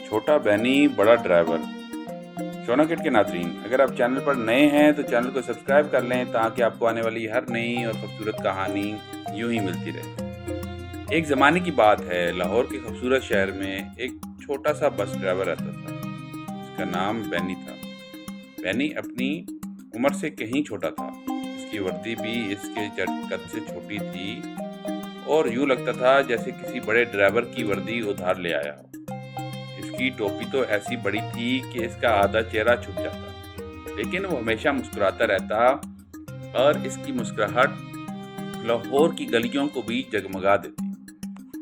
چھوٹا بینی بڑا ڈرائیور۔ شونا کٹ کے ناظرین، اگر آپ چینل پر نئے ہیں تو چینل کو سبسکرائب کر لیں تاکہ آپ کو آنے والی ہر نئی اور خوبصورت کہانی یوں ہی ملتی رہے۔ ایک زمانے کی بات ہے، لاہور کے خوبصورت شہر میں ایک چھوٹا سا بس ڈرائیور رہتا تھا۔ اس کا نام بینی تھا۔ بینی اپنی عمر سے کہیں چھوٹا تھا، اس کی وردی بھی اس کے قد سے چھوٹی تھی اور یوں لگتا تھا جیسے کسی بڑے ڈرائیور کی وردی ادھار لے آیا ہو۔ اس کی ٹوپی تو ایسی بڑی تھی کہ اس کا آدھا چہرہ چھپ جاتا، لیکن وہ ہمیشہ مسکراتا رہتا اور اس کی مسکراہٹ لاہور کی گلیوں کو بھی جگمگا دیتی۔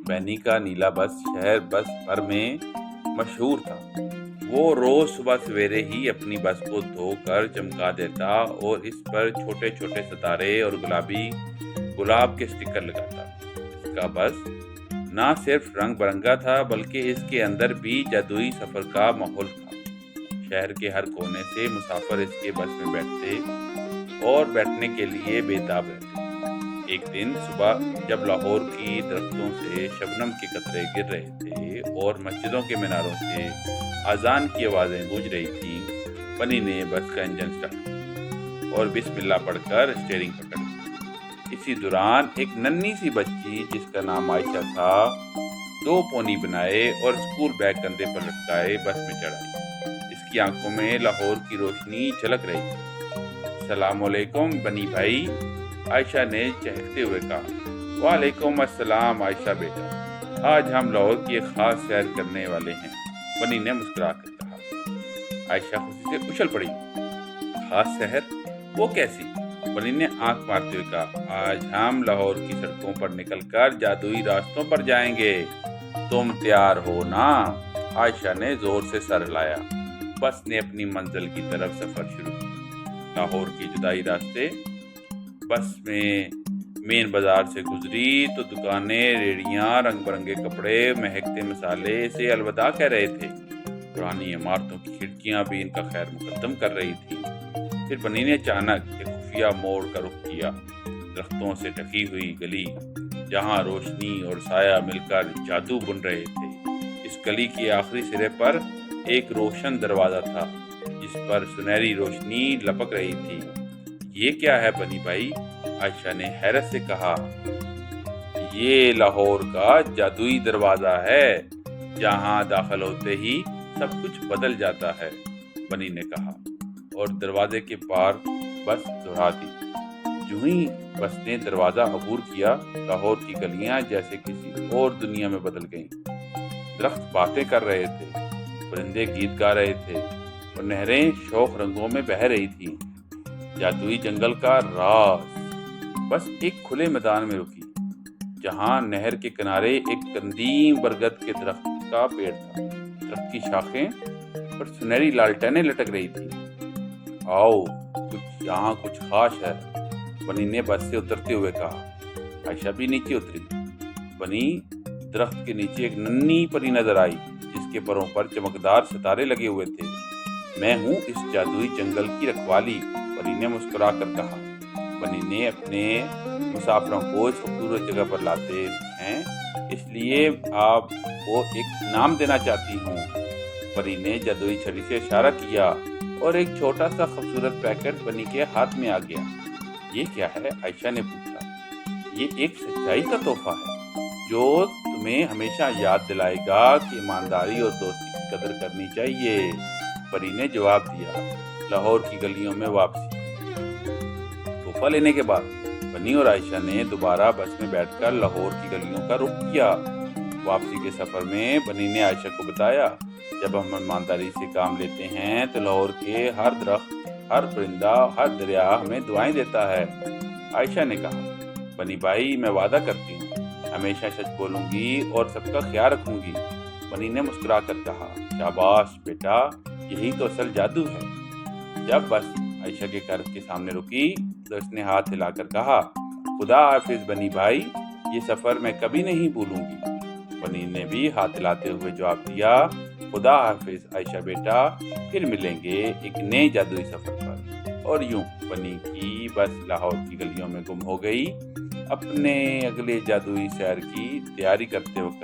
بینی کا نیلا بس شہر بس بھر میں مشہور تھا۔ وہ روز صبح سویرے ہی اپنی بس کو دھو کر چمکا دیتا اور اس پر چھوٹے چھوٹے ستارے اور گلاب کے سٹکر لگاتا۔ اس کا بس نہ صرف رنگ برنگا تھا بلکہ اس کے اندر بھی جادوئی سفر کا ماحول تھا۔ شہر کے ہر کونے سے مسافر اس کے بس میں بیٹھتے اور بیٹھنے کے لیے بےتاب رہتے۔ ایک دن صبح جب لاہور کی درختوں سے شبنم کے قطرے گر رہے تھے اور مسجدوں کے میناروں سے اذان کی آوازیں گونج رہی تھیں، بنی نے بس کا انجن سٹارٹ کیا اور بسم اللہ پڑھ کر اسٹیئرنگ پکڑ لی۔ اسی دوران ایک ننھی سی بچی جس کا نام عائشہ تھا، 2 پونی بنائے اور اسکول بیگ کندھے پر لٹکائے بس میں چڑھ آئی۔ اس کی آنکھوں میں لاہور کی روشنی جھلک رہی تھی۔ السلام علیکم بنی بھائی، عائشہ نے چہکتے ہوئے کہا۔ وعلیکم السلام عائشہ بیٹا، آج ہم لاہور کی ایک خاص سیر کرنے والے ہیں، بنی نے مسکرا کر کہا۔ عائشہ خوشی سے اچھل پڑی۔ خاص سیر؟ وہ کیسی؟ بنی نے آنکھ مارتے ہوئے کہا۔ آج ہم لاہور کی سڑکوں پر نکل کر جادوئی راستوں پر جائیں گے، تم تیار ہو نا؟ عائشہ نے زور سے سر ہلایا۔ بس نے اپنی منزل کی طرف سفر شروع کیا۔ لاہور کے جدائی راستے بس میں مین بازار سے گزری تو دکانیں، ریڑیاں، رنگ برنگے کپڑے، مہکتے مسالے اسے الوداع کہہ رہے تھے۔ پرانی عمارتوں کی کھڑکیاں بھی ان کا خیر مقدم کر رہی تھیں۔ پھر بنی نے اچانک ایک خفیہ موڑ کا رخ کیا۔ درختوں سے ڈھکی ہوئی گلی جہاں روشنی اور سایہ مل کر جادو بن رہے تھے۔ اس گلی کے آخری سرے پر ایک روشن دروازہ تھا جس پر سنہری روشنی لپک رہی تھی۔ یہ کیا ہے بنی بھائی؟ عائشہ نے حیرت سے کہا۔ یہ لاہور کا جادوئی دروازہ ہے، جہاں داخل ہوتے ہی سب کچھ بدل جاتا ہے، بنی نے کہا اور دروازے کے پار بس دوہرا دی۔ جو ہی بس نے دروازہ عبور کیا، لاہور کی گلیاں جیسے کسی اور دنیا میں بدل گئیں۔ درخت باتیں کر رہے تھے، پرندے گیت گا رہے تھے اور نہریں شوق رنگوں میں بہہ رہی تھیں۔ جادوئی جنگل کا راز بس ایک کھلے میدان میں رکی، جہاں نہر کے کنارے ایک قدیم برگد کے درخت کا پیڑ تھا۔ درخت کی شاخیں پر سنہری لالٹینیں لٹک رہی تھی۔ آؤ، یہاں کچھ خاص ہے، بنی نے بس سے اترتے ہوئے کہا۔ عائشہ بھی نیچے اتری۔ بنی درخت کے نیچے ایک ننھی پری نظر آئی جس کے پروں پر چمکدار ستارے لگے ہوئے تھے۔ میں ہوں اس جادوئی جنگل کی رکھوالی، پری نے مسکرا کر کہا۔ بنی نے اپنے مسافروں کو اس خوبصورت جگہ پر لاتے ہیں، اس لیے آپ کو ایک نام دینا چاہتی ہوں۔ پری نے جادوئی چھڑی سے اشارہ کیا اور ایک چھوٹا سا خوبصورت پیکٹ بنی کے ہاتھ میں آ گیا۔ یہ کیا ہے؟ عائشہ نے پوچھا۔ یہ ایک سچائی کا تحفہ ہے جو تمہیں ہمیشہ یاد دلائے گا کہ ایمانداری اور دوستی کی قدر کرنی چاہیے، پری نے جواب دیا۔ لاہور کی گلیوں میں واپسی۔ تحفہ لینے کے بعد بنی اور عائشہ نے دوبارہ بس میں بیٹھ کر لاہور کی گلیوں کا رخ کیا۔ واپسی کے سفر میں بنی نے عائشہ کو بتایا، جب ہم ایمانداری سے کام لیتے ہیں تو لاہور کے ہر درخت، ہر پرندہ، ہر دریا ہمیں دعائیں دیتا ہے۔ عائشہ نے کہا۔ بنی بھائی، میں وعدہ کرتی ہوں ہمیشہ سچ بولوں گی اور سب کا خیال رکھوں گی، بنی نے مسکرا کر کہا۔ شاباش بیٹا، یہی تو اصل جادو ہے۔ جب بس عائشہ کے گھر کے سامنے رکی تو اس نے ہاتھ ہلا کر کہا، خدا حافظ بنی بھائی، یہ سفر میں کبھی نہیں بھولوں گی۔ بنی نے بھی ہاتھ ہلاتے ہوئے جواب دیا، خدا حافظ عائشہ بیٹا، پھر ملیں گے ایک نئے جادوئی سفر پر۔ اور یوں بنی کی بس لاہور کی گلیوں میں گم ہو گئی، اپنے اگلے جادوئی سیر کی تیاری کرتے وقت۔